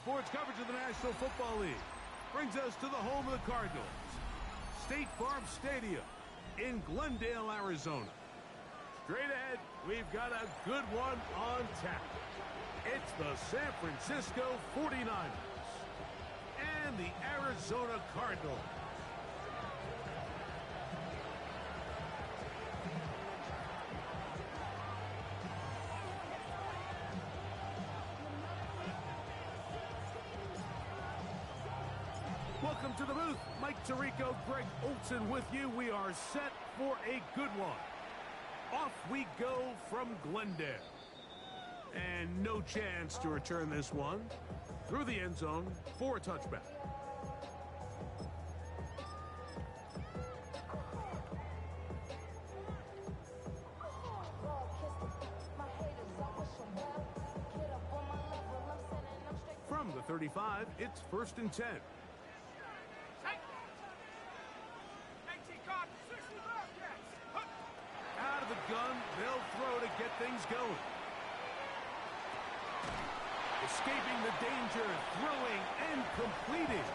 sports coverage of the National Football League brings us to the home of the Cardinals, State Farm Stadium in Glendale, Arizona. Straight ahead, we've got a good one on tap. It's the San Francisco 49ers and the Arizona Cardinals. Welcome to the booth. Mike Tirico, Greg Olsen with you. We are set for a good one. Off we go from Glendale. And no chance to return this one through the end zone for a touchback. From the 35, it's 1st and 10. Out of the gun, they'll throw to get things going. Escaping the danger, throwing and completing.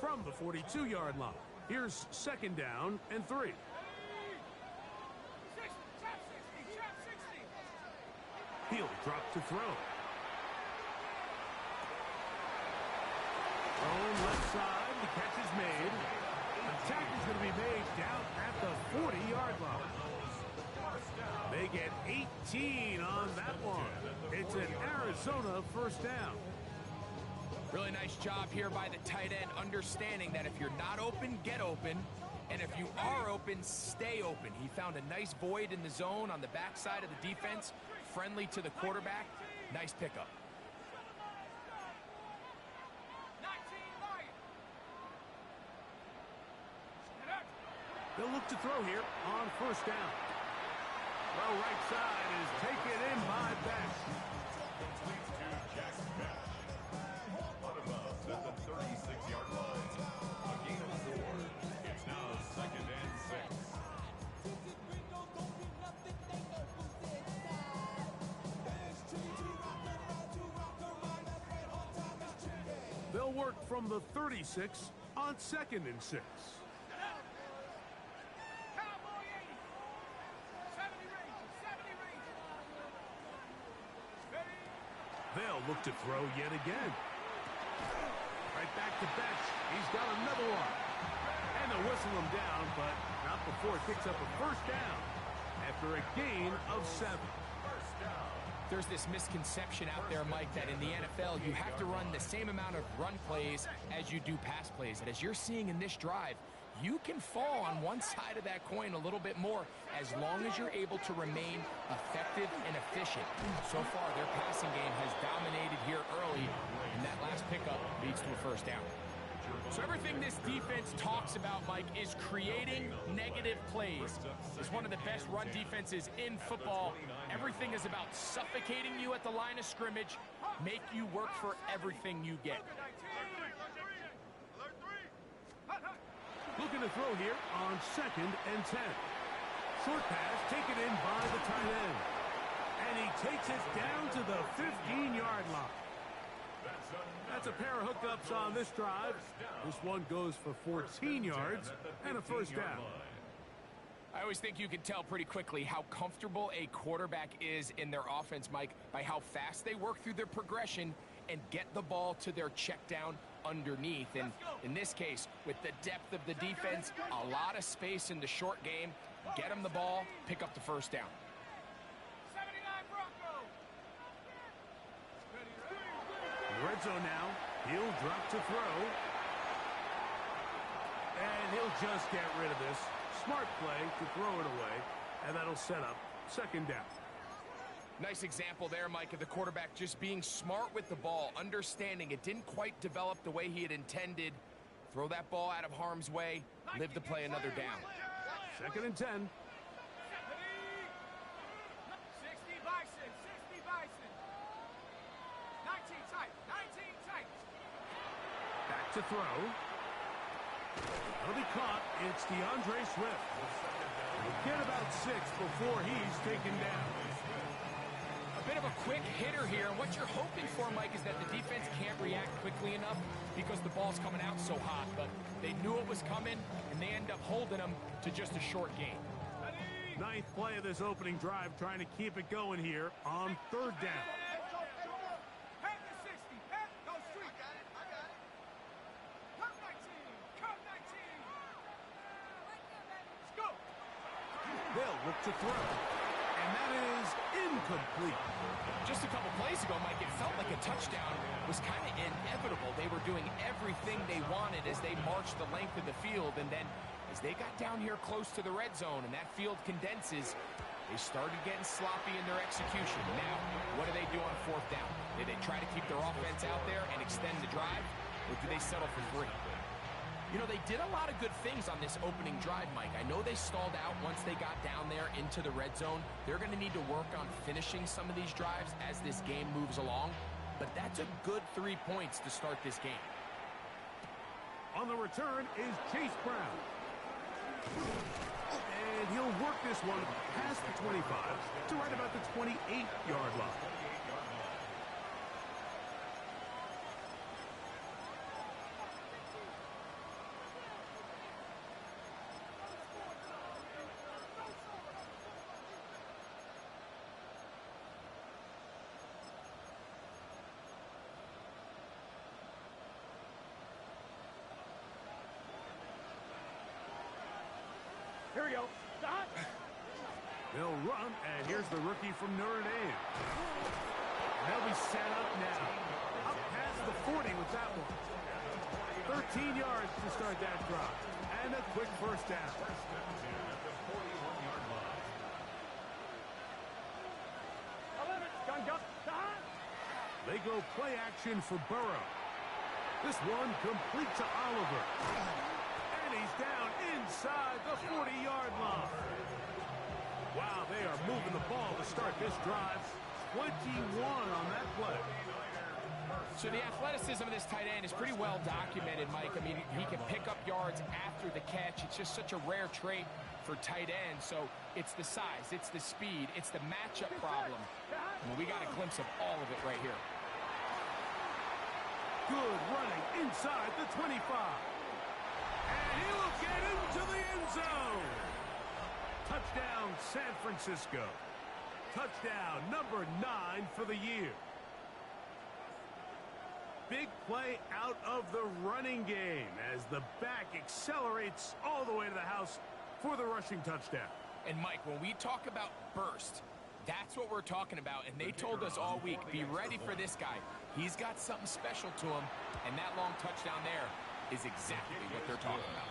From the 42-yard line, here's 2nd down and 3. He'll drop to throw. Thrown left side, the catch is made. Attack is going to be made down at the 40-yard line. They get 18 on that one. It's an Arizona 1st down. Really nice job here by the tight end, understanding that if you're not open, get open. And if you are open, stay open. He found a nice void in the zone on the backside of the defense, friendly to the quarterback. Nice pickup. They'll look to throw here on 1st down. Throw right side is taken in by Best. At the 36-yard line. A gain of 4. It's now 2nd and 6. They'll work from the 36 on 2nd and 6. They'll look to throw yet again. Right back to Betch. He's got another one. And they'll whistle him down, but not before it picks up a 1st down after a gain of 7. There's this misconception out there, Mike, that in the NFL you have to run the same amount of run plays as you do pass plays. And as you're seeing in this drive, you can fall on one side of that coin a little bit more as long as you're able to remain effective and efficient. So far, their passing game has dominated here early, and that last pickup leads to a 1st down. So everything this defense talks about, Mike, is creating negative plays. It's one of the best run defenses in football. Everything is about suffocating you at the line of scrimmage, make you work for everything you get. Looking to throw here on 2nd and 10. Short pass taken in by the tight end. And he takes it down to the 15-yard line. That's a pair of hookups on this drive. This one goes for 14 yards and a 1st down. I always think you can tell pretty quickly how comfortable a quarterback is in their offense, Mike, by how fast they work through their progression and get the ball to their check down underneath. And in this case, with the depth of the defense, a lot of space in the short game, get them the ball, pick up the 1st down. Red zone now. He'll drop to throw. And he'll just get rid of this. Smart play to throw it away. And that'll set up 2nd down. Nice example there, Mike, of the quarterback just being smart with the ball, understanding it didn't quite develop the way he had intended. Throw that ball out of harm's way, live to play another down. 2nd and 10. 60 Bison, 19 tight, 19 tight. to throw. It'll be caught. It's DeAndre Swift. He'll get about 6 before he's taken down. A bit of a quick hitter here, and what you're hoping for, Mike, is that the defense can't react quickly enough because the ball's coming out so hot, but they knew it was coming, and they end up holding them to just a short game. Ninth play of this opening drive, trying to keep it going here on 3rd down. They'll look to throw, and that is incomplete. Just a couple plays ago, Mike, it felt like a touchdown was kind of inevitable. They were doing everything they wanted as they marched the length of the field, and then as they got down here close to the red zone and that field condenses, they started getting sloppy in their execution. Now, what do they do on 4th down? Do they try to keep their offense out there and extend the drive, or do they settle for 3? You know, they did a lot of good things on this opening drive, Mike. I know they stalled out once they got down there into the red zone. They're going to need to work on finishing some of these drives as this game moves along. But that's a good 3 points to start this game. On the return is Chase Brown. And he'll work this one past the 25 to right about the 28-yard line. Here we go. Stop. They'll run, and here's the rookie from Notre Dame. They'll be set up now. Up past the 40 with that one. 13 yards to start that drive. And a quick first down. They go play action for Burrow. This one complete to Oliver. He's down inside the 40-yard line. Wow, they are moving the ball to start this drive. 21 on that play. So the athleticism of this tight end is pretty well documented, Mike. I mean, he can pick up yards after the catch. It's just such a rare trait for tight ends. So it's the size, it's the speed, it's the matchup problem. Well, we got a glimpse of all of it right here. Good running inside the 25. And he will get into the end zone. Touchdown, San Francisco. Touchdown number 9 for the year. Big play out of the running game as the back accelerates all the way to the house for the rushing touchdown. And Mike, when we talk about burst, that's what we're talking about. And they told us all week, be ready for this guy. He's got something special to him. And that long touchdown there is exactly what they're talking about.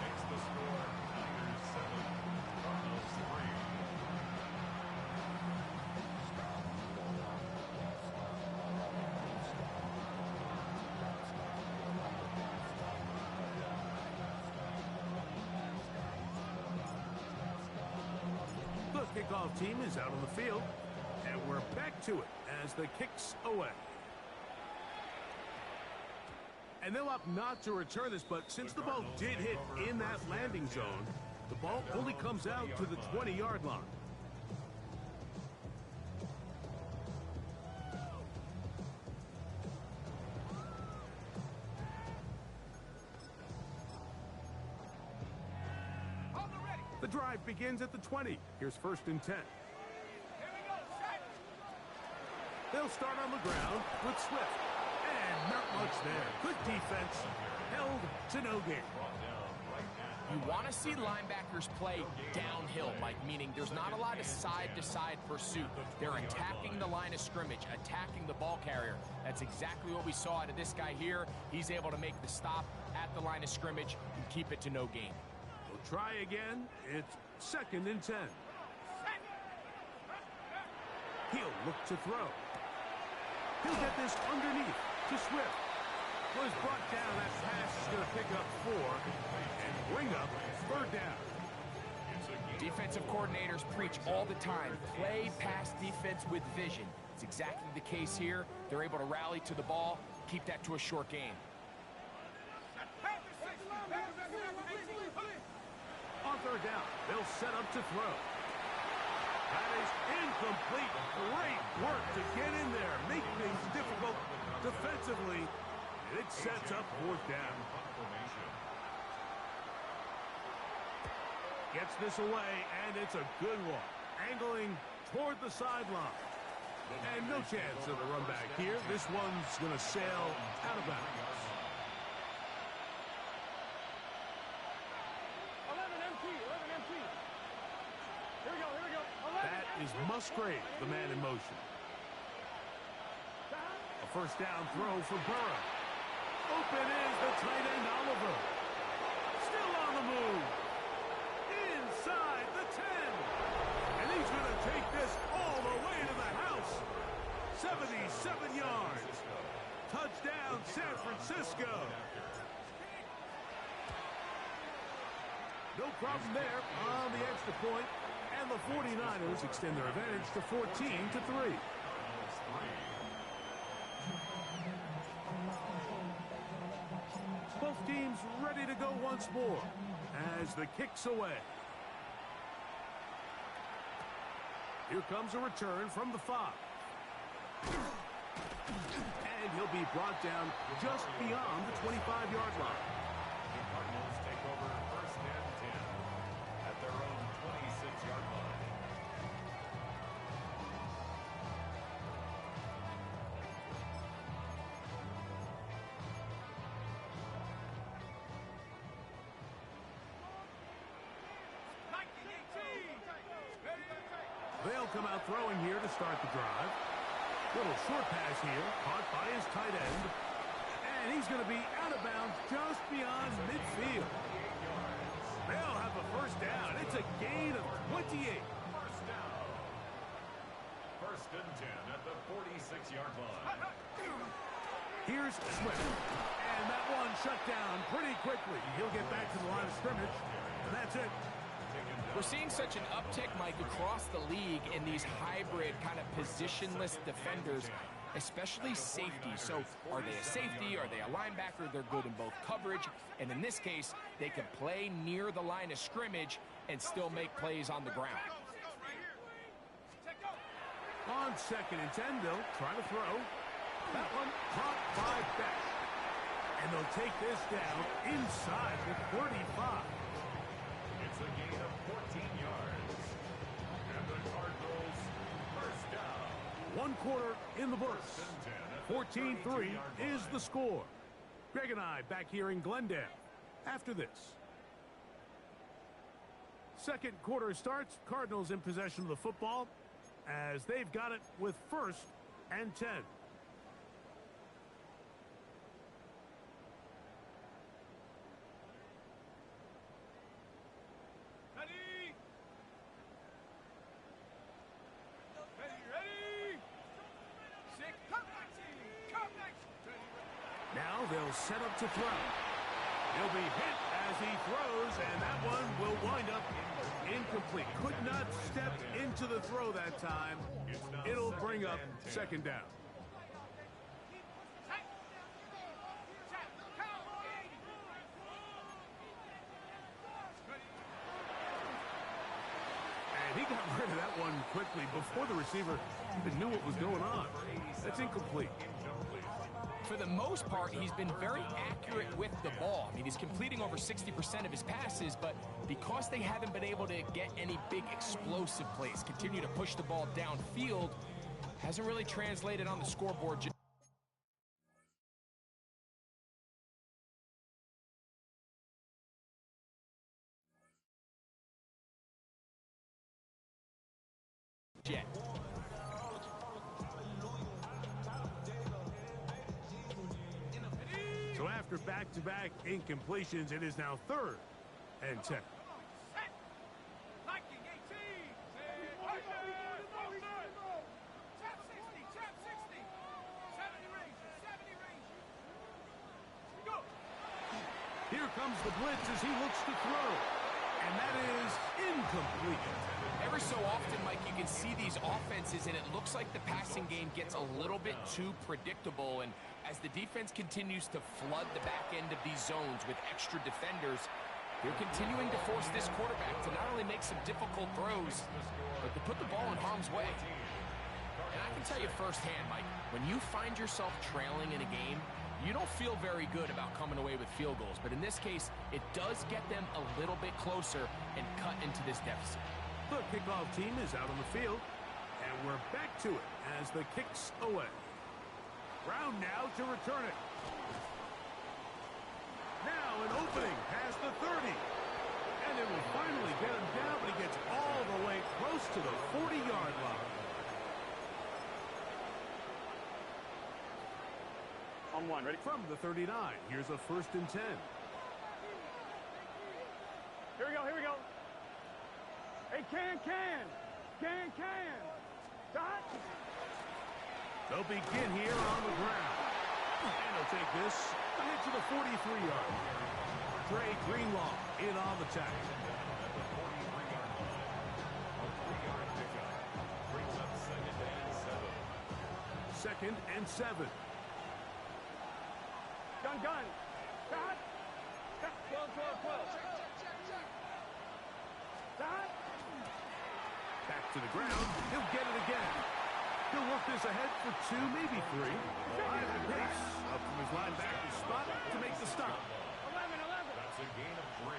Makes the score Niners 7, Cardinals 3. The kickoff team is out on the field, and we're back to it as the kick's away. And they'll opt not to return this, but since the ball did hit in that landing zone, the ball only comes out to the 20-yard line. The drive begins at the 20. Here's 1st and 10. They'll start on the ground with Swift. And not much there. Good defense. Held to no gain. You want to see linebackers play downhill, Mike, meaning there's not a lot of side-to-side pursuit. They're attacking the line of scrimmage, attacking the ball carrier. That's exactly what we saw out of this guy here. He's able to make the stop at the line of scrimmage and keep it to no gain. We'll try again. It's 2nd and 10. He'll look to throw. He'll get this underneath to Swift. Was brought down. That pass is going to pick up 4 and bring up 3rd down. Defensive coordinators preach all the time, play pass defense with vision. It's exactly the case here. They're able to rally to the ball, keep that to a short game. On third down, they'll set up to throw. That is incomplete. Great work to get in there, make things difficult defensively. It sets up fourth down. Gets this away, and it's a good one. Angling toward the sideline. And no chance of a run back here. This one's going to sail out of bounds. 11 MT. Here we go. 11. That is Musgrave, the man in motion. A first down throw for Burrow. Open is the tight end, Oliver. Still on the move. Inside the 10. And he's going to take this all the way to the house. 77 yards. Touchdown, San Francisco. No problem there on the extra point. And the 49ers extend their advantage to 14-3. Both teams ready to go once more as the kick's away. Here comes a return from the 5. And he'll be brought down just beyond the 25-yard line. The Cardinals take over first and 10 at their own 26-yard line. They'll come out throwing here to start the drive. Little short pass here, caught by his tight end. And he's going to be out of bounds just beyond midfield. They'll have a first down. It's a gain of 28. First down. First and 10 at the 46-yard line. Here's Swift. And that one shut down pretty quickly. He'll get back to the line of scrimmage. And that's it. We're seeing such an uptick, Mike, across the league in these hybrid kind of positionless defenders, especially safety. So are they a safety? Are they a linebacker? They're good in both coverage. And in this case, they can play near the line of scrimmage and still make plays on the ground. On second and 10, they'll try to throw. That one caught by Beck. And they'll take this down inside the 35. It's a gain of 14 yards. And the Cardinals first down. 1 quarter in the books. 14-3 is the score. Greg and I back here in Glendale after this. Second quarter starts. Cardinals in possession of the football as they've got it with first and 10. Now they'll set up to throw. He'll be hit as he throws, and that one will wind up incomplete. Could not step into the throw that time. It'll bring up second down. And he got rid of that one quickly before the receiver even knew what was going on. That's incomplete. For the most part, he's been very accurate with the ball. I mean, he's completing over 60% of his passes, but because they haven't been able to get any big explosive plays, continue to push the ball downfield, hasn't really translated on the scoreboard yet. So after back-to-back incompletions, it is now third and 10. Here comes the blitz as he looks to throw. And that is incomplete. Every so often, Mike, you can see these offenses, and it looks like the passing game gets a little bit too predictable. And as the defense continues to flood the back end of these zones with extra defenders, They're continuing to force this quarterback to not only make some difficult throws, but to put the ball in harm's way. And I can tell you firsthand, Mike, when you find yourself trailing in a game, you don't feel very good about coming away with field goals. But in this case, it does get them a little bit closer and cut into this deficit. The kickoff team is out on the field, and we're back to it as the kick's away. Brown now to return it. Now an opening past the 30. And it will finally get him down, but he gets all the way close to the 40-yard line. On one, ready? From the 39, here's a 1st and 10. Here we go, here we go. Hey, can. Dot. They'll begin here on the ground. And they'll take this ahead to the 43-yard. Dre Greenlaw in on the tackle. At the 43-yard line. A 3-yard pickup. Brings up 2nd and 7. 2nd and 7. Gun. Dot. 12. Dot. Back to the ground. He'll get it again. He'll work this ahead for 2, maybe 3. Ivan Pace up from his linebacker's spot to make the stop. 11. That's a gain of 3.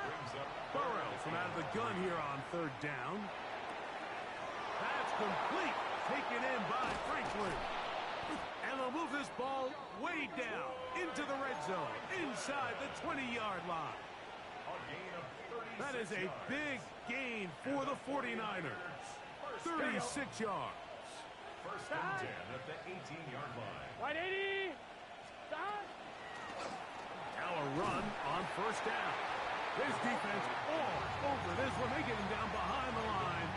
Brings up Burrow from out of the gun here on 3rd down. That's complete. Taken in by Franklin. And they'll move this ball way down into the red zone, inside the 20-yard line. a gain of 36 That is a yards. big gain for the 49ers. 36 yards. 1st and 10 at the 18-yard line. Wide 80. Dot. Now a run on 1st down. This defense all over this one. They get him down behind the line.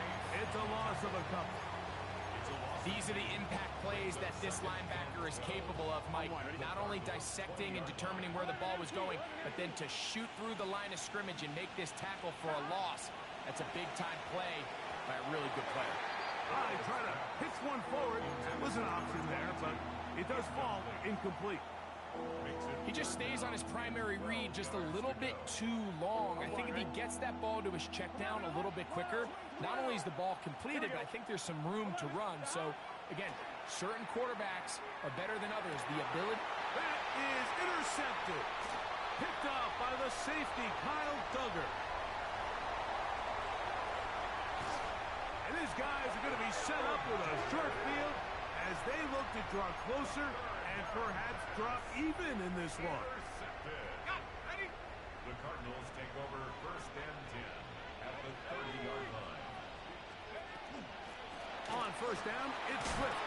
It's a loss of a couple. These are the impact plays that this linebacker is capable of, Mike. Not only dissecting and determining where the ball was going, but then to shoot through the line of scrimmage and make this tackle for a loss. That's a big-time play by a really good player. I try to pitch one forward. That was an option there, but it does fall incomplete. He just stays on his primary read just a little bit too long. I think if he gets that ball to his check down a little bit quicker, not only is the ball completed, but I think there's some room to run. So, again, certain quarterbacks are better than others. The ability... That is intercepted. Picked off by the safety, Kyle Duggar. And his guys are going to be set up with a short field as they look to draw closer and perhaps drop even in this one. Intercepted. The Cardinals take over 1st and 10 at the 30-yard line. On 1st down, it's Swift.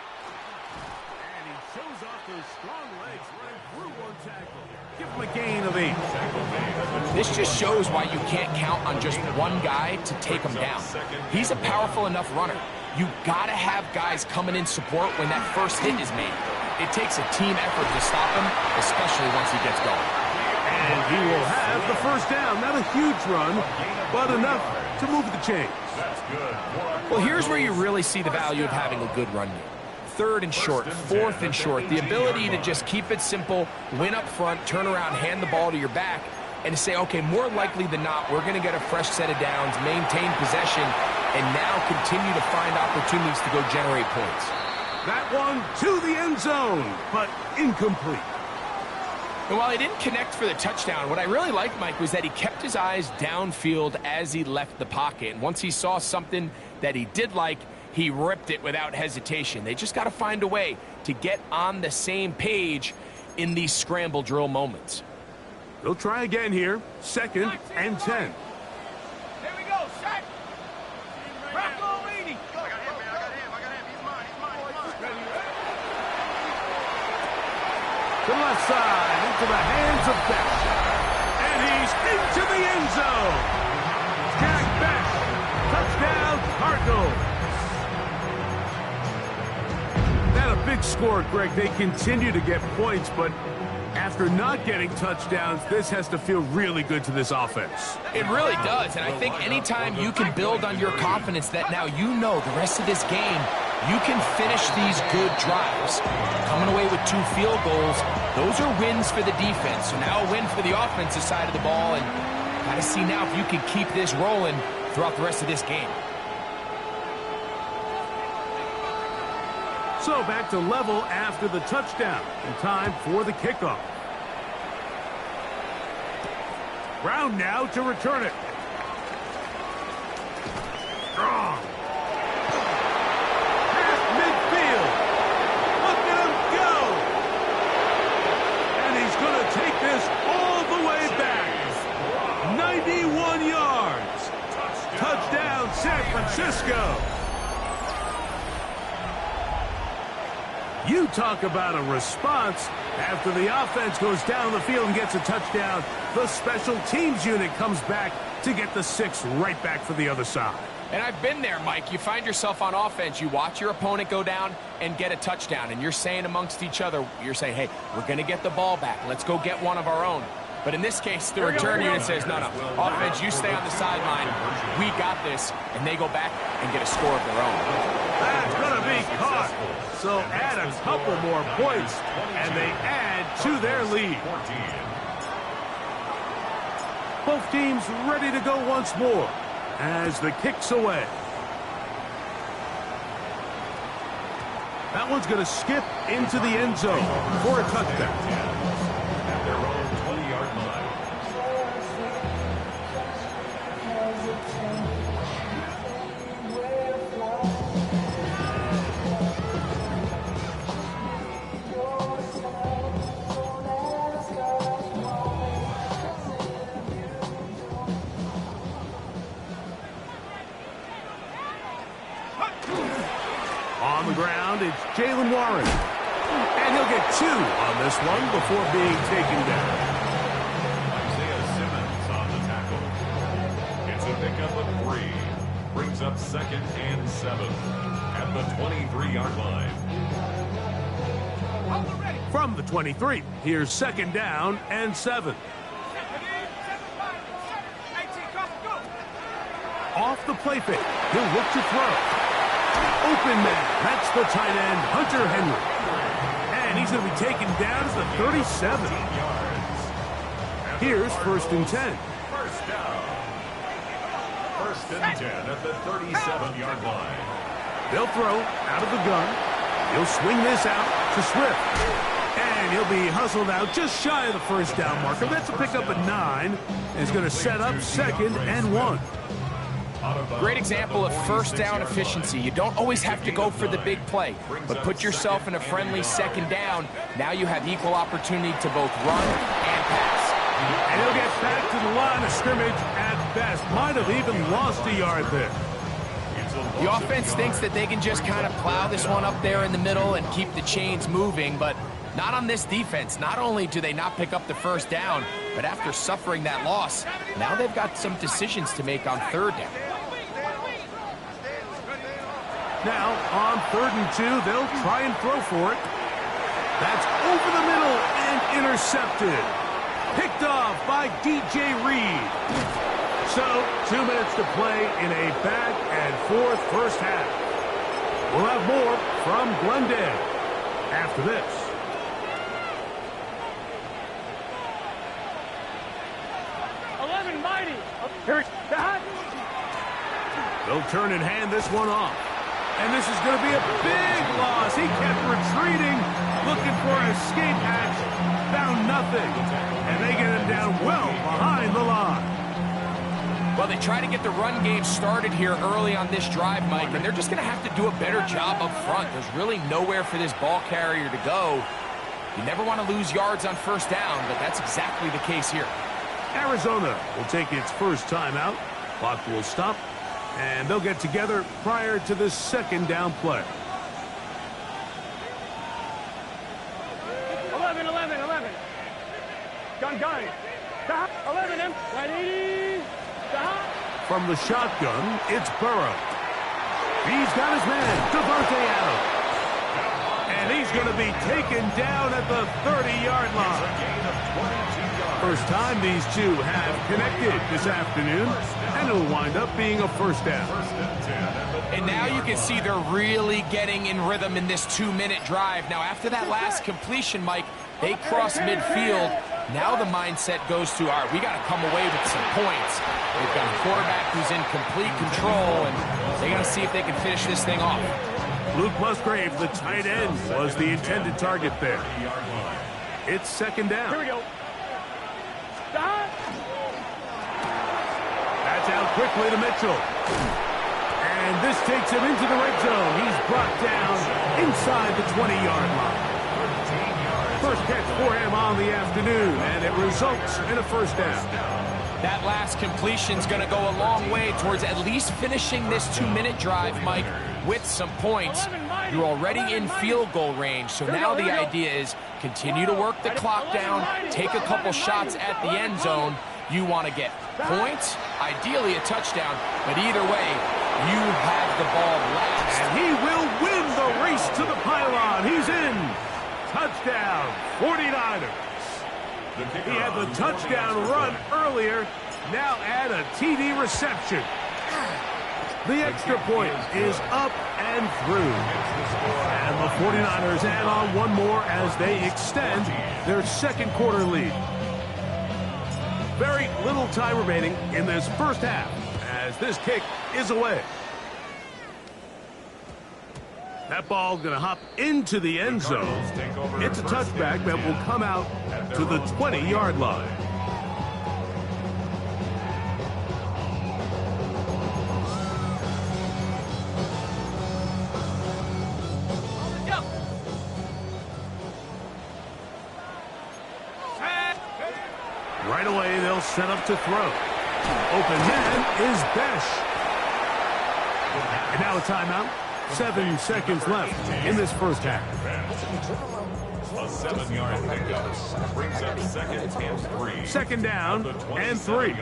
And he shows off his strong legs running through one tackle. Give him a gain of 8. This just shows why you can't count on just one guy to take him down. He's a powerful enough runner. You got to have guys coming in support when that first hit is made. It takes a team effort to stop him, especially once he gets going. And he will have the 1st down. Not a huge run, but enough to move the chains. That's good. Well, here's where you really see the value of having a good run game. 3rd and short, 4th and short. The ability to just keep it simple, win up front, turn around, hand the ball to your back, and to say, okay, more likely than not, we're going to get a fresh set of downs, maintain possession, and now continue to find opportunities to go generate points. That one to the end zone, but incomplete. And while he didn't connect for the touchdown, what I really liked, Mike, was that he kept his eyes downfield as he left the pocket. And once he saw something that he did like, he ripped it without hesitation. They just got to find a way to get on the same page in these scramble drill moments. They'll try again here. 2nd and 10. Here we go, set. Rocco Reedy. I got him, man. He's mine. To the left side, into the hands of Bech. And he's into the end zone. Jack Bech. Touchdown, Cardinals. Not a big score, Greg. They continue to get points, but after not getting touchdowns, this has to feel really good to this offense. It really does, and I think anytime you can build on your confidence that now you know the rest of this game, you can finish these good drives. Coming away with 2 field goals, those are wins for the defense. So now a win for the offensive side of the ball, and Got to see now if you can keep this rolling throughout the rest of this game. So back to level after the touchdown. And time for the kickoff. Brown now to return it. Strong. Past midfield. Look at him go. And he's going to take this all the way back. 91 yards. Touchdown, San Francisco. You talk about a response. After the offense goes down the field and gets a touchdown, the special teams unit comes back to get the 6 right back for the other side. And I've been there, Mike. You find yourself on offense. You watch your opponent go down and get a touchdown, and you're saying amongst each other, you're saying, hey, we're going to get the ball back. Let's go get one of our own. But in this case, the return unit says, no, offense, you stay on the sideline. We got this. And they go back and get a score of their own. That's going to be caught. So add a couple more points, and they add to their lead. Both teams ready to go once more as the kick's away. That one's going to skip into the end zone for a touchdown. At their own 20-yard line. On the ground, it's Jaylen Warren. And he'll get 2 on this one before being taken down. Isaiah Simmons on the tackle. It's a pickup of 3. Brings up 2nd and 7 at the 23-yard line. From the 23, here's 2nd down and 7. Off the play fake, he'll look to throw. Open man, that's the tight end, Hunter Henry. And he's going to be taken down to the 37. Here's 1st and 10. First down. 1st and 10 at the 37-yard line. They'll throw out of the gun. He'll swing this out to Swift. And he'll be hustled out just shy of the 1st down marker. That's a pickup at 9. And he's going to set up 2nd and 1. Great example of 1st down efficiency. You don't always have to go for the big play, but put yourself in a friendly 2nd down. Now you have equal opportunity to both run and pass. And he'll get back to the line of scrimmage at best. Might have even lost a yard there. The offense thinks that they can just kind of plow this one up there in the middle and keep the chains moving, but not on this defense. Not only do they not pick up the 1st down, but after suffering that loss, now they've got some decisions to make on 3rd down. Now, on 3rd and 2, they'll try and throw for it. That's over the middle and intercepted. Picked off by DJ Reed. So, 2 minutes to play in a back-and-forth first half. We'll have more from Glendale after this. They'll turn and hand this one off. And this is going to be a big loss. He kept retreating, looking for an escape hatch. Found nothing. And they get him down well behind the line. Well, they try to get the run game started here early on this drive, Mike, and they're just going to have to do a better job up front. There's really nowhere for this ball carrier to go. You never want to lose yards on 1st down, but that's exactly the case here. Arizona will take its first timeout. Clock will stop, and they'll get together prior to this 2nd down play. 11. Gun. 11 him. 180. From the shotgun, it's Burrow. He's got his man, Devontae Adams. And he's going to be taken down at the 30-yard line. First time these two have connected this afternoon, and it'll wind up being a 1st down. And now you can see they're really getting in rhythm in this 2-minute drive. Now, after that last completion, Mike, they cross midfield. Now the mindset goes to, all right, we got to come away with some points. They've got a quarterback who's in complete control, and they got to see if they can finish this thing off. Luke Musgrave, the tight end, was the intended target there. It's second down. Here we go. That's out quickly to Mitchell. And this takes him into the red zone. He's brought down inside the 20-yard line. First catch for him on the afternoon, and it results in a first down. That last completion's going to go a long way towards at least finishing this 2-minute drive, Mike, with some points. You're already in field goal range, so now the idea is continue to work the clock down, take a couple shots at the end zone. You want to get points, ideally a touchdown, but either way, you have the ball last. And he will win the race to the pylon. He's in. Touchdown, 49ers. He had the touchdown run earlier. Now add a TD reception. The extra point is up and through. And the 49ers add on one more as they extend their second quarter lead. Very little time remaining in this first half as this kick is away. That ball going to hop into the end zone. It's a touchback that will come out to the 20-yard line. Right away, they'll set up to throw. Open man is Besh. And now a timeout. 7 seconds left in this first half. A 7-yard pickup brings up second and 3. Second down and 3.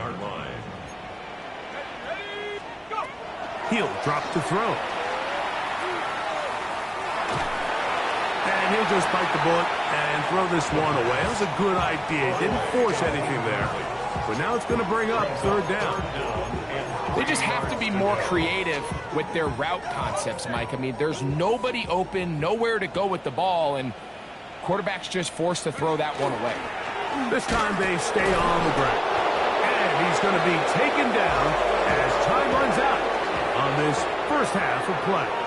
He'll drop to throw. And he'll just bite the bullet and throw this one away. That was a good idea. He didn't force anything there. But now it's going to bring up third down. They just have to be more creative with their route concepts, Mike. I mean, there's nobody open, nowhere to go with the ball, and quarterback's just forced to throw that one away. This time they stay on the ground. And he's going to be taken down as time runs out on this first half of play.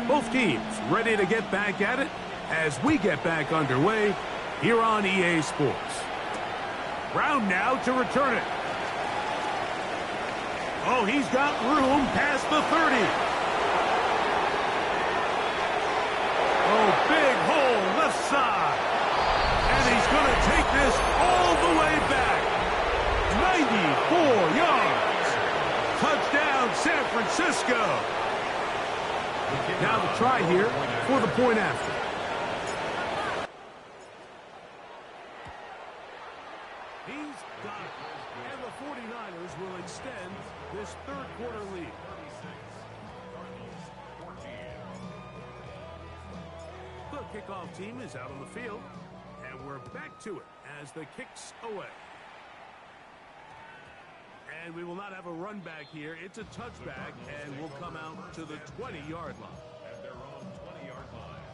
Both teams ready to get back at it as we get back underway here on EA Sports. Brown now to return it. Oh, he's got room past the 30. Oh, big hole left side. And he's going to take this all the way back. 94 yards. Touchdown, San Francisco. Now the try here for the point after. He's got it. And the 49ers will extend this third quarter lead. The kickoff team is out on the field. And we're back to it as the kick's away. And we will not have a run back here. It's a touchback, and we'll come out to the 20-yard line. At their own 20-yard line.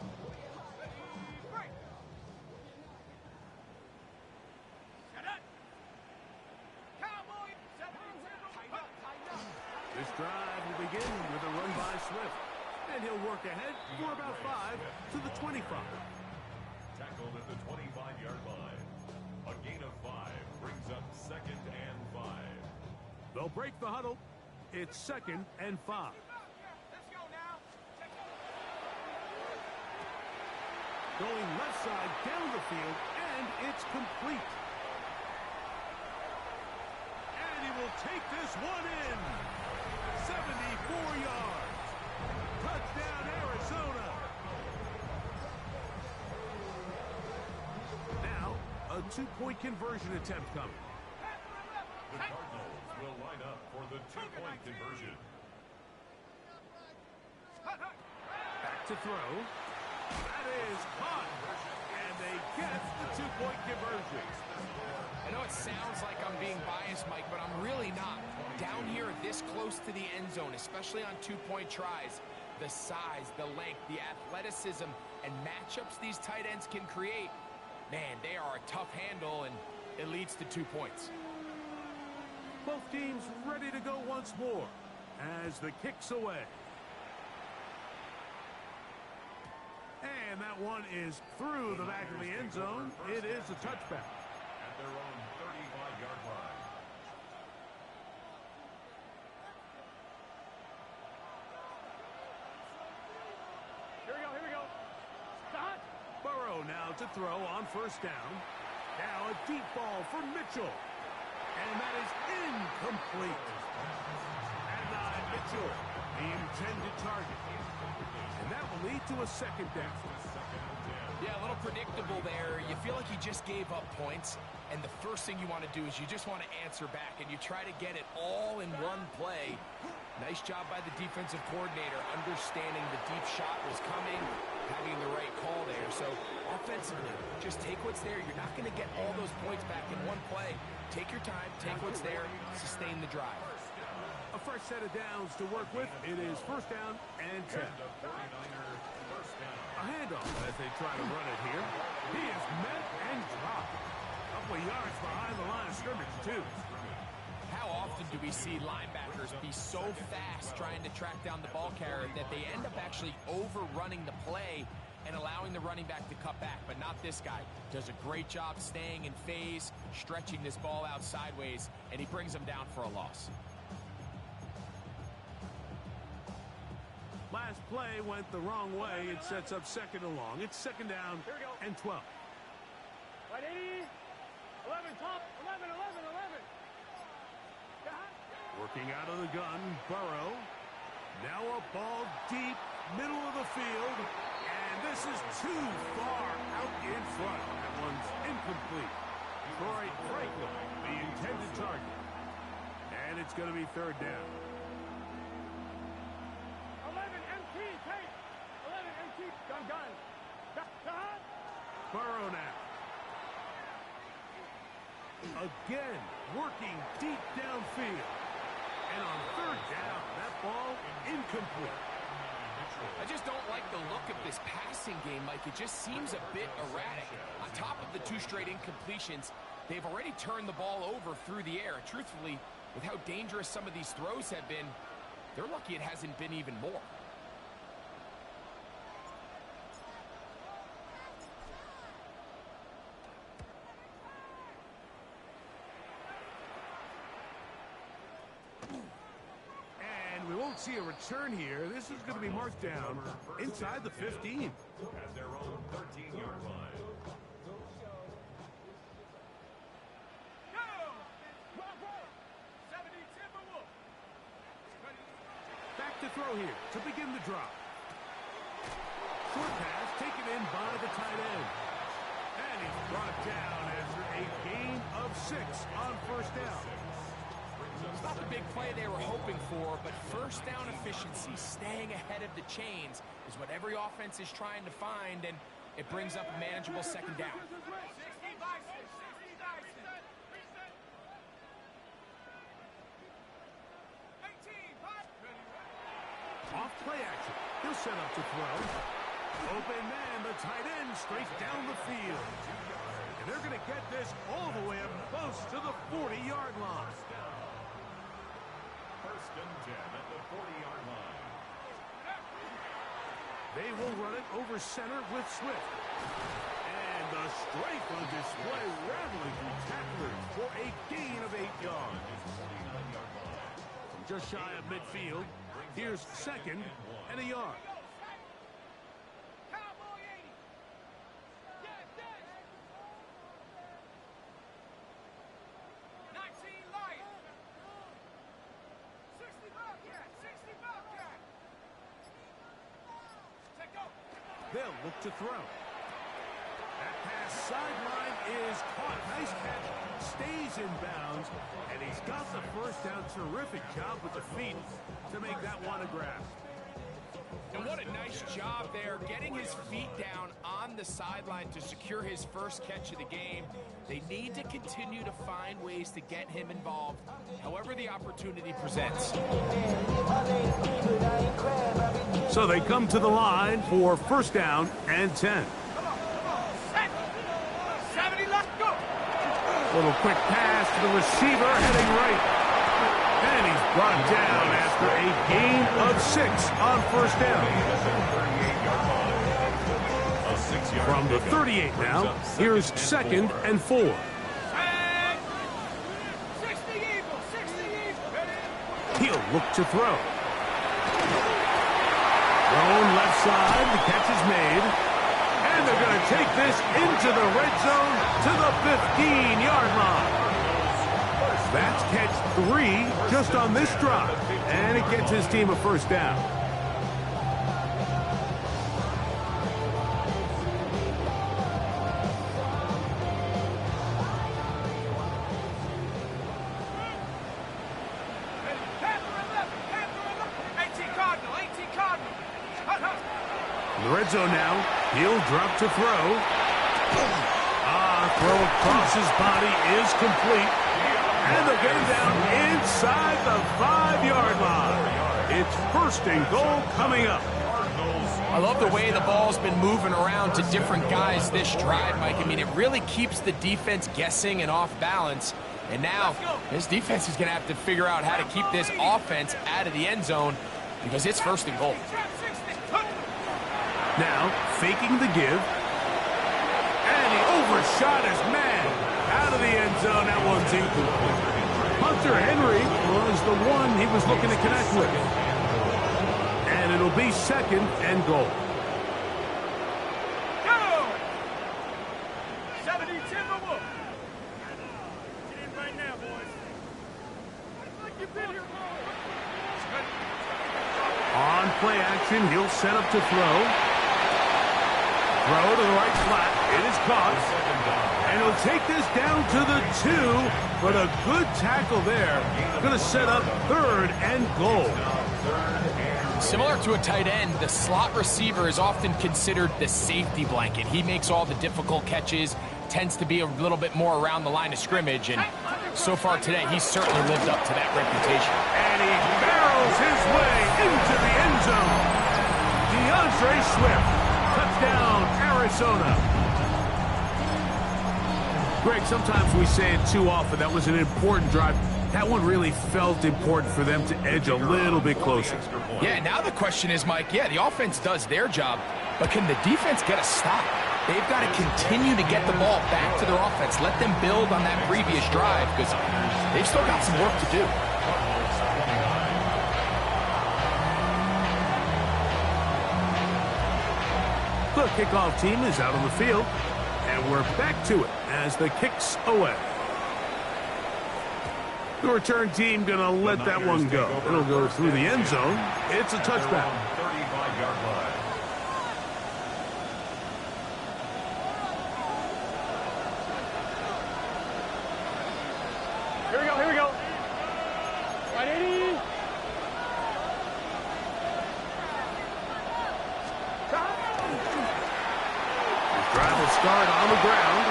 This drive will begin with a run by Swift. And he'll work ahead for about 5 to the 25. Tackled at the 25-yard line. A gain of 5 brings up second and 5. They'll break the huddle. It's second and 5. Let's go now. Going left side down the field, and it's complete. And he will take this one in. 74 yards. Touchdown, Arizona. Now, a 2-point conversion attempt coming. The Cardinals will line up for the 2-point conversion. Back to throw. That is caught. And they get the two-point conversion. I know it sounds like I'm being biased, Mike, but I'm really not. Down here this close to the end zone, especially on two-point tries, the size, the length, the athleticism, and matchups these tight ends can create, man, they are a tough handle, and it leads to 2 points. Both teams ready to go once more as the kick's away. And that one is through the back of the end zone. It is a touchback. At their own 35-yard line. Here we go. Stop. Burrow now to throw on first down. Now a deep ball for Mitchell. And that is incomplete. And Mitchell, the intended target. And that will lead to a second down. Yeah, a little predictable there. You feel like you just gave up points, and the first thing you want to do is you just want to answer back, and you try to get it all in one play. Nice job by the defensive coordinator, understanding the deep shot was coming, having the right call there. So offensively, just take what's there. You're not going to get all those points back in one play. Take your time, take what's there, sustain the drive. A fresh set of downs to work with. It is first down and 10. A handoff as they try to run it here. He is met and dropped. A couple of yards behind the line of scrimmage, too. How often do we see linebackers be so fast trying to track down the ball carrier that they end up actually overrunning the play and allowing the running back to cut back? But not this guy. Does a great job staying in phase, stretching this ball out sideways, and he brings them down for a loss. Last play went the wrong way. It sets up second and long. It's second down and 12. Right, 80. 11, top. 11. Working out of the gun, Burrow. Now a ball deep, middle of the field. And this is too far out in front. That one's incomplete. Troy Franklin, the intended target. And it's going to be third down. 11, MT, take. 11, MT, gun. Burrow now. Again, working deep downfield. And on third down, that ball incomplete. I just don't like the look of this passing game, Mike. It just seems a bit erratic. On top of the 2 straight incompletions, they've already turned the ball over through the air. Truthfully, with how dangerous some of these throws have been, they're lucky it hasn't been even more. And we won't see a return here. This is going to be marked down inside the 15. At their own 13-yard line. Back to throw here to begin the drop. Short pass taken in by the tight end. And he's brought down after a gain of 6 on first down. It's not the big play they were hoping for, but first down efficiency, staying ahead of the chains, is what every offense is trying to find, and it brings up a manageable second down. Off play action. He'll set up to throw. Open man, the tight end, straight down the field. And they're going to get this all the way up close to the 40-yard line. First and 10 at the 40-yard line. They will run it over center with Swift. And the strength on display, rattling through tacklers for a gain of 8 yards. From just shy of midfield, here's second and a yard. They'll look to throw. That pass sideline is caught. Nice catch. Stays in bounds. And he's got the first down. Terrific job with the feet to make that one a grab. And what a nice job there, getting his feet down on the sideline to secure his first catch of the game. They need to continue to find ways to get him involved, however the opportunity presents. So they come to the line for first down and 10. 70, let's go. Little quick pass to the receiver, heading right. And he's brought down after a gain of 6 on first down. From the 38 now, here's 2nd and 4. 60 Eagles, 60 Eagles. He'll look to throw. Thrown left side, the catch is made. And they're going to take this into the red zone to the 15-yard line. That's catch 3 just on this drive. And it gets his team a first down. In the red zone now, he'll drop to throw. Throw across his body is complete. And they'll get him down inside the 5-yard line. It's 1st and goal coming up. I love the way the ball's been moving around to different guys this drive, Mike. I mean, it really keeps the defense guessing and off balance. And now, this defense is going to have to figure out how to keep this offense out of the end zone because it's 1st and goal. Now, faking the give. And he overshot his man. Out of the end zone, that one's incomplete. Hunter Henry was the one he was looking to connect with. And it'll be 2nd and goal. Go! 70 Timberwolves. Get in right now, boys. Like you've been here. On play action, he'll set up to throw. Throw to the right flat. It is caught. And he'll take this down to the 2, but a good tackle there. Going to set up 3rd and goal. Similar to a tight end, the slot receiver is often considered the safety blanket. He makes all the difficult catches, tends to be a little bit more around the line of scrimmage, and so far today, he's certainly lived up to that reputation. And he barrels his way into the end zone. DeAndre Swift, touchdown, Arizona. Greg, sometimes we say it too often. That was an important drive. That one really felt important for them to edge a little bit closer. Yeah, now the question is, Mike, the offense does their job, but can the defense get a stop? They've got to continue to get the ball back to their offense. Let them build on that previous drive because they've still got some work to do. The kickoff team is out on the field, and we're back to it as the kick's away. The return team going to let that one go. It'll go through the end zone. It's a touchback. 35-yard line. Here we go, here we go. Right, 80. His drive will start on the ground,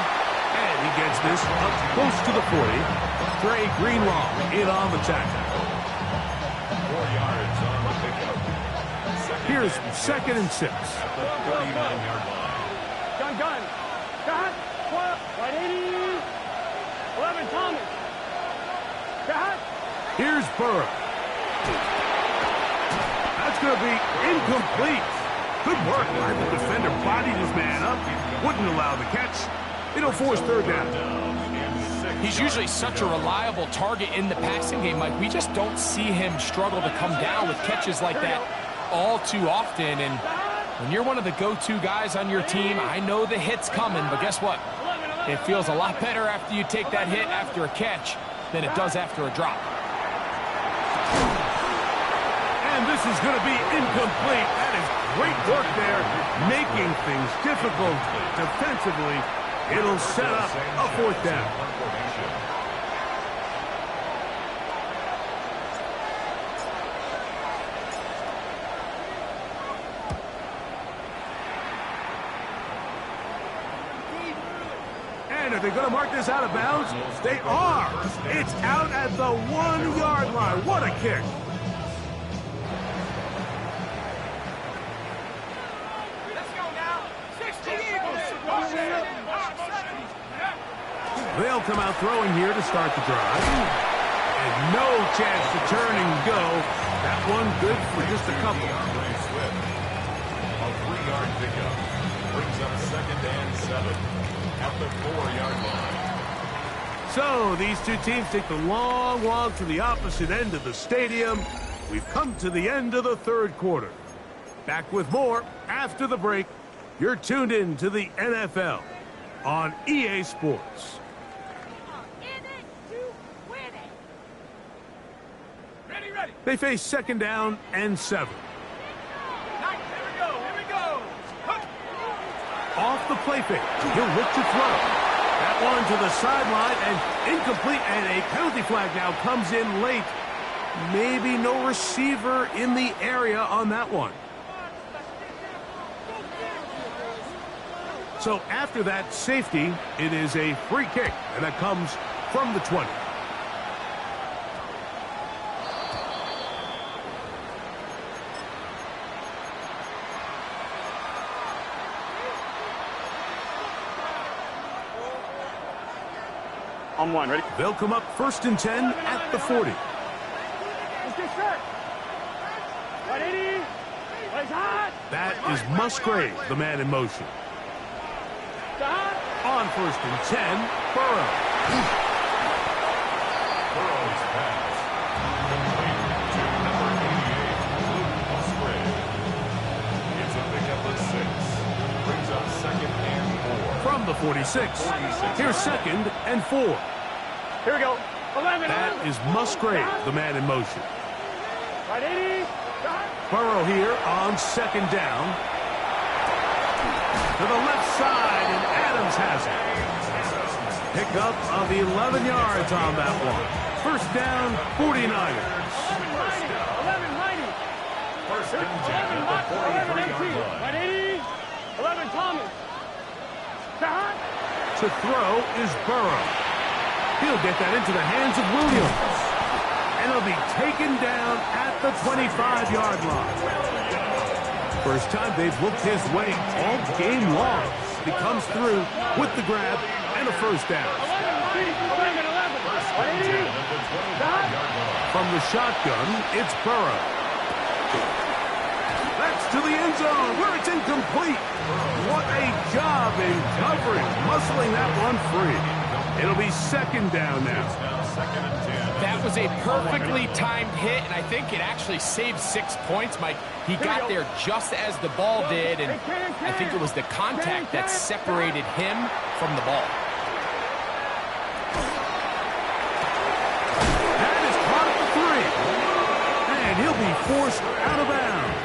and he gets this up close to the 40. Trey Greenlaw in on the tackle. 4 yards on the pickup. Here's 2nd and 6. At the 39-yard line. Gun. Cut. Right, 80. 11, Thomas. Cut. Here's Burrow. That's going to be incomplete. Good work by the defender. Bodied his man up. Wouldn't allow the catch. It'll force 3rd down. He's usually such a reliable target in the passing game, Mike. We just don't see him struggle to come down with catches like that all too often. And when you're one of the go-to guys on your team, I know the hit's coming, but guess what? It feels a lot better after you take that hit after a catch than it does after a drop. And this is going to be incomplete. That is great work there, making things difficult defensively. It'll set up a 4th down. Are they going to mark this out of bounds? They are. It's out at the 1-yard line. What a kick. Let's go now. 60 Eagles. They'll come out throwing here to start the drive. And no chance to turn and go. That one good for just a couple. A 3-yard pickup brings up 2nd and 7 at the 4-yard line. So these two teams take the long walk to the opposite end of the stadium. We've come to the end of the third quarter. Back with more after the break. You're tuned in to the NFL on EA Sports. Ready. They face 2nd down and 7. Here we go. Off the play fake. He'll look to throw. That one to the sideline and incomplete, and a penalty flag now comes in late. Maybe no receiver in the area on that one. So after that safety, it is a free kick, and that comes from the 20. On one, ready? They'll come up 1st and 10 at the 40. Let's get set. 180. Let's hot. That is Musgrave, the man in motion. On 1st and 10, Burrow. Burrow's pass. Complete to number 88, Luke Musgrave. It's a pickup of 6. Brings up 2nd and 4. From the 46. Here's 2nd and 4. Here we go. 11. That is Musgrave, the man in motion. 180. Burrow here on 2nd down. To the left side, and Adams has it. Pickup of 11 yards on that one. 1st down, 49ers. 1190. First and 10 at the 43-yard line. 180. 11 Thomas. To throw is Burrow. He'll get that into the hands of Williams. And he'll be taken down at the 25-yard line. First time they've looked his way all game long. He comes through with the grab and a 1st down. 11. From the shotgun, it's Burrow. That's to the end zone where it's incomplete. What a job in covering, muscling that one free. It'll be 2nd down now. Now 2nd and 10. That was a perfectly timed hit, and I think it actually saved 6 points, Mike. He got there just as the ball did, and I think it was the contact that separated him from the ball. That is caught at the 3. And he'll be forced out of bounds.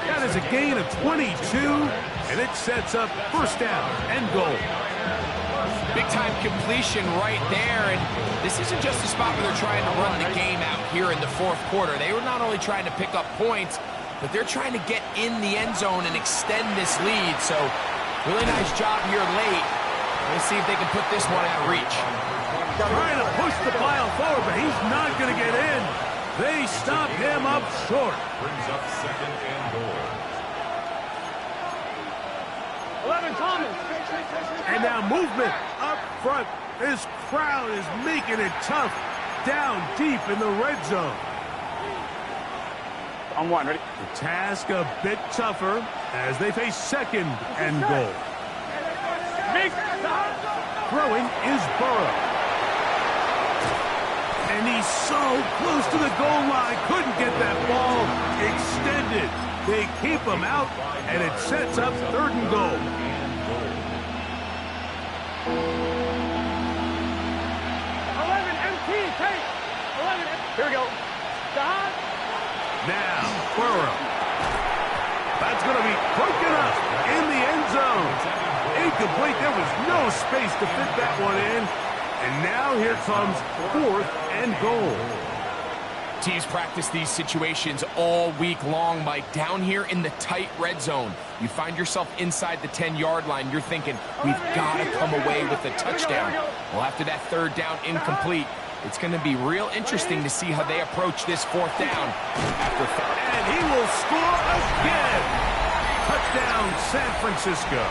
That is a gain of 22, and it sets up 1st down and goal. Big-time completion right there, and this isn't just a spot where they're trying to run the game out here in the 4th quarter. They were not only trying to pick up points, but they're trying to get in the end zone and extend this lead. So, really nice job here late. Let's see if they can put this one out of reach. Trying to push the pile forward, but he's not going to get in. They stop him up short. Brings up 2nd and goal. 11 Thomas. And now movement up front. This crowd is making it tough down deep in the red zone. On one, ready? The task a bit tougher as they face 2nd and goal. Big. Throwing is Burrow. And he's so close to the goal line. Couldn't get that ball extended. They keep him out, and it sets up 3rd and goal. 11 MT. Take. 11. Here we go. Now, Burrow. That's going to be broken up in the end zone. Incomplete. There was no space to fit that one in. And now here comes 4th and goal. teams practice these situations all week long, Mike. Down here in the tight red zone, you find yourself inside the 10-yard line. You're thinking, we've got to come away with a touchdown. Well, after that third down incomplete, it's going to be real interesting to see how they approach this fourth down. And he will score again. Touchdown, San Francisco.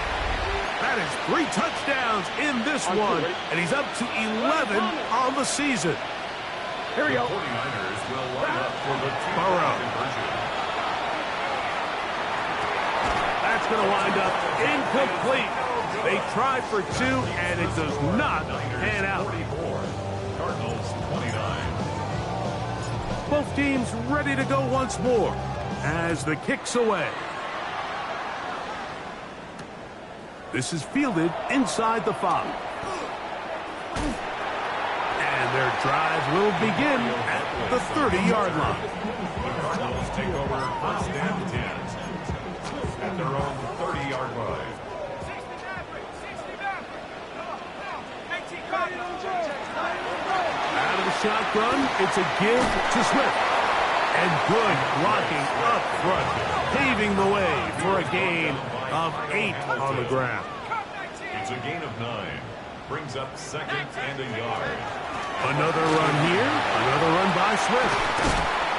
That is 3 touchdowns in this one, and he's up to 11 on the season. Here we go. 49ers will line up for the Burrow. conversion. That's going to wind up incomplete. They tried for 2, and it does not pan out. 44. Cardinals 29. Both teams ready to go once more as the kick's away. This is fielded inside the 5. And their drive will begin at the 30-yard line. The Cardinals take over first and 10 at their own 30-yard line. Out of the shotgun, it's a give to Swift. And good blocking up front, paving the way for a gain of 8 on the ground. It's a gain of 9. Brings up second and a yard. Another run here, another run by Swift.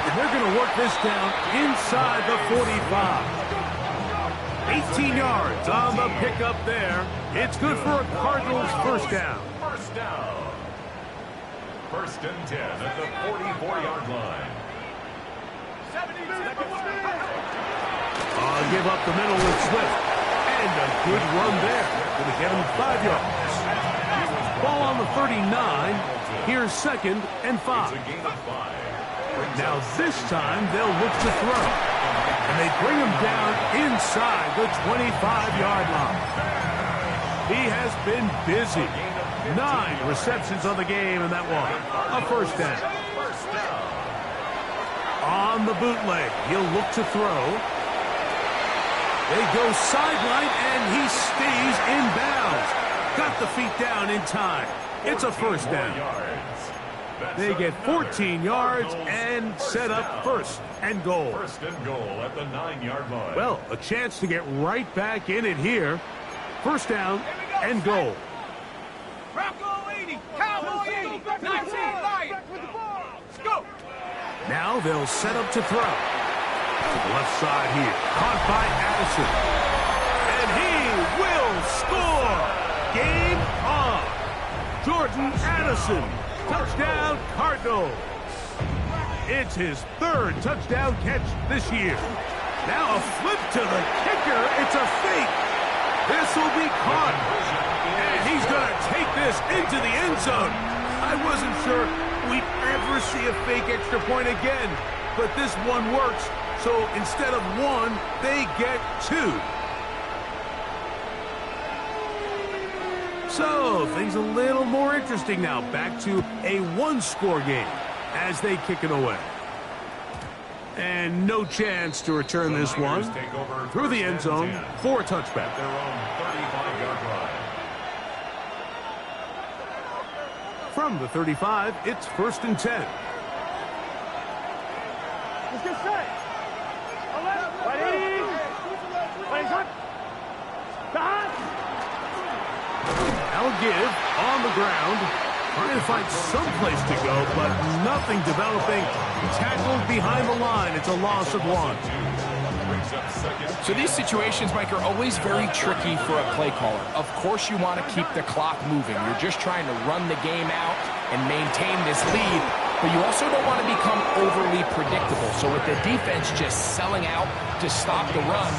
And they're going to work this down inside the 45. 18 yards on the pickup there. It's good for a Cardinals first down. First down. First and 10 at the 44-yard line. Give up the middle with Swift. And a good run there. Going to get him 5 yards. Ball on the 39. Here's second and 5. It's a gain of 5. Now this time they'll look to throw. And they bring him down inside the 25-yard line. He has been busy. 9 receptions on the game in that one. A first down. On the bootleg, he'll look to throw. They go sideline, and he stays in bounds. Got the feet down in time. It's a first down. They get 14 yards and set up first and goal. First and goal at the 9-yard line. Well, a chance to get right back in it here. First down and goal. Bronco 80, Cowboy 80, 19 Lion. Let's go. Now they'll set up to throw. To the left side here. Caught by Addison. And he will score. Game on. Jordan Addison. Touchdown Cardinals. It's his 3rd touchdown catch this year. Now a flip to the kicker. It's a fake. This will be caught. And he's going to take this into the end zone. I wasn't sure we'd ever see a fake extra point again. But this one works. So instead of 1, they get 2. So things a little more interesting now. Back to a 1-score game as they kick it away. And no chance to return this one through the end zone for a touchback. Their own 35-yard line. From the 35, it's first and 10. Let's get set. Ready? Ready, shot. Now a give on the ground. Trying to find some place to go, but nothing developing. Tackled behind the line. It's a loss of 1. So these situations, Mike, are always very tricky for a play caller. Of course you want to keep the clock moving. You're just trying to run the game out and maintain this lead, but you also don't want to become overly predictable. So with the defense just selling out to stop the run,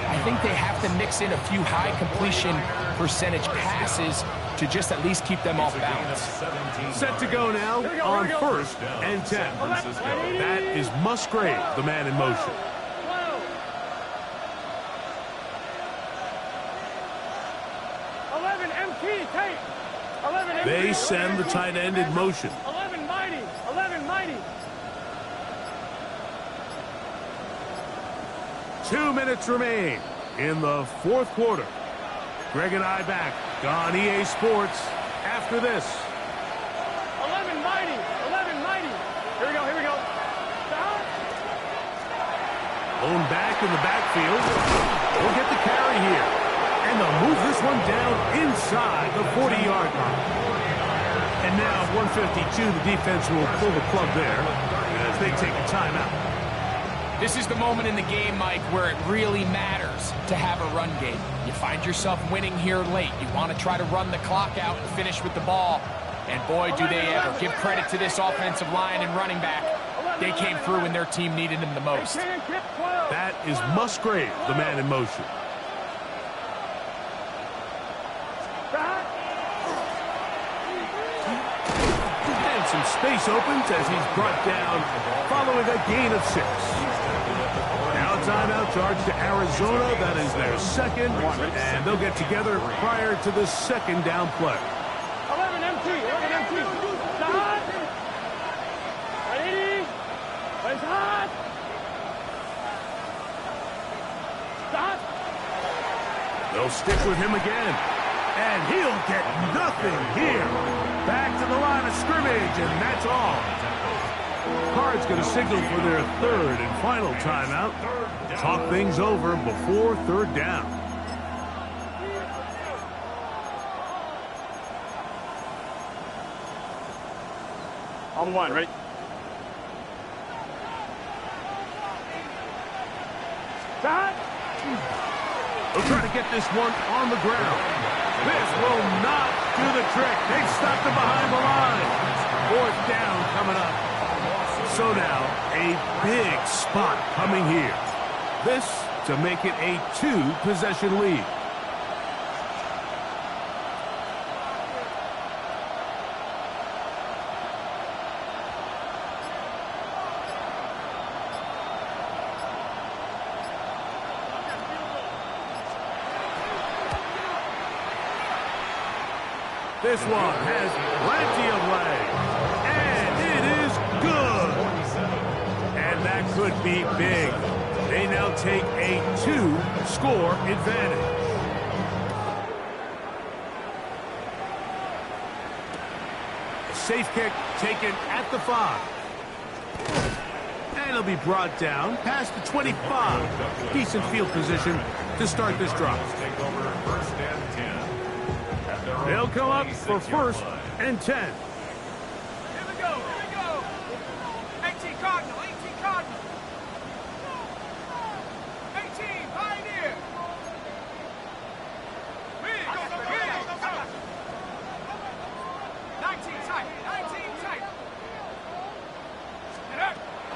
I think they have to mix in a few high completion percentage passes to just at least keep them off balance. Set to go now on first and 10. That is Musgrave, the man in motion. They send the tight end in motion. 11 mighty. 11 mighty. 2 minutes remain in the 4th quarter. Greg and I back on EA Sports after this. 11 mighty. 11 mighty. Here we go. Here we go. Blown back in the backfield. They'll get the carry here. And they'll move this one down inside the 40-yard line. And now 152, the defense will pull the plug there as they take a timeout. This is the moment in the game, Mike, where it really matters to have a run game. You find yourself winning here late. You want to try to run the clock out and finish with the ball. And boy, do they ever. Give credit to this offensive line and running back. They came through when their team needed them the most. That is Musgrave, the man in motion. And some space opens as he's brought down following a gain of 6. Now a timeout charge to Arizona. That is their second, and they'll get together prior to the second down play. 11 MT. Stop. Ready? Stop. Stop. They'll stick with him again, and he'll get nothing here. Back to the line of scrimmage, and that's all. Cards going to signal for their third and final timeout. Talk things over before third down. On one, ready? Stop. They'll try to get this one on the ground. This will not do the trick. They've stopped him behind the line. Fourth down coming up. So now, a big spot coming here. This to make it a 2-possession lead. This one has plenty of legs, and it is good. And that could be big. They now take a 2-score advantage. A safe kick taken at the 5. And it'll be brought down past the 25. Decent field position to start this drive. Take over first and 10. They'll come up for first and 10. Here we go. 18 Cardinal. 18 Pioneer. Big. 19 tight.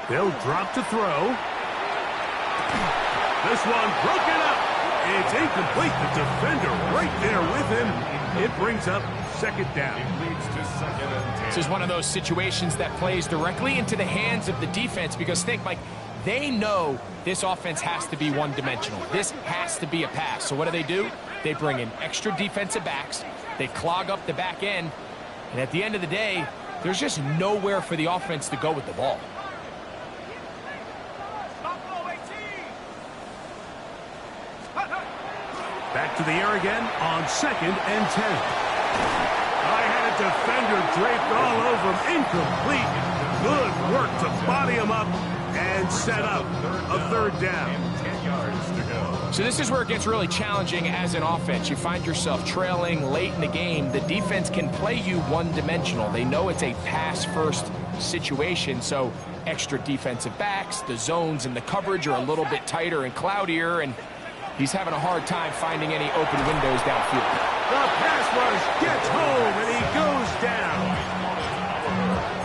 They'll drop to throw. This one broken up. It's incomplete. The defender right there with him. It brings up second down. It leads to second and 10. This is one of those situations that plays directly into the hands of the defense because think, Mike, they know this offense has to be one-dimensional. This has to be a pass. So what do? They bring in extra defensive backs. They clog up the back end. And at the end of the day, there's just nowhere for the offense to go with the ball. Back to the air again on second and 10. I had a defender draped all over him. Incomplete. Good work to body him up and set up a third down. 10 yards to go. So this is where it gets really challenging as an offense. You find yourself trailing late in the game. The defense can play you one-dimensional. They know it's a pass-first situation, so extra defensive backs, the zones and the coverage are a little bit tighter and cloudier, and he's having a hard time finding any open windows downfield. The pass rush gets home, and he goes down.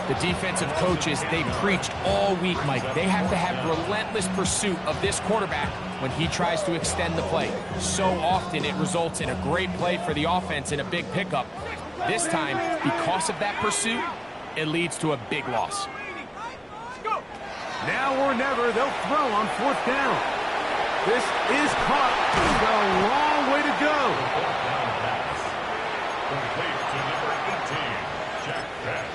The defensive coaches, they preached all week, Mike. They have to have relentless pursuit of this quarterback when he tries to extend the play. So often it results in a great play for the offense and a big pickup. This time, because of that pursuit, it leads to a big loss. Now or never, they'll throw on fourth down. This is caught. He's got a long way to go. Complete to number 18, Jack Bech.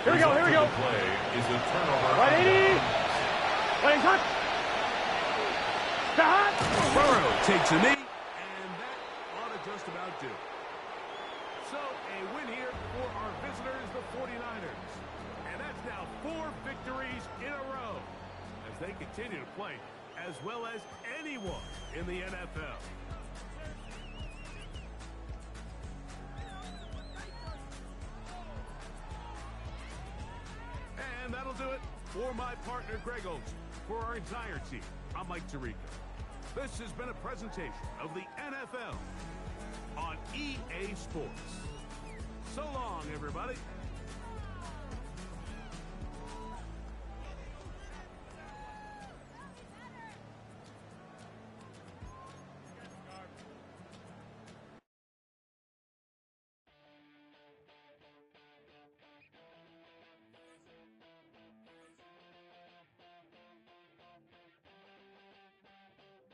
Here we go. Play is a turnover. Right, 80. Playing cut. Stop. Burrow takes a knee, and that ought to just about do it. So a win here for our visitors, the 49ers. And that's now 4 victories in a row. As as they continue to play as well as anyone in the NFL. And that'll do it for my partner, Greg Olsen. For our entire team, I'm Mike Tirico. This has been a presentation of the NFL on EA Sports. So long, everybody.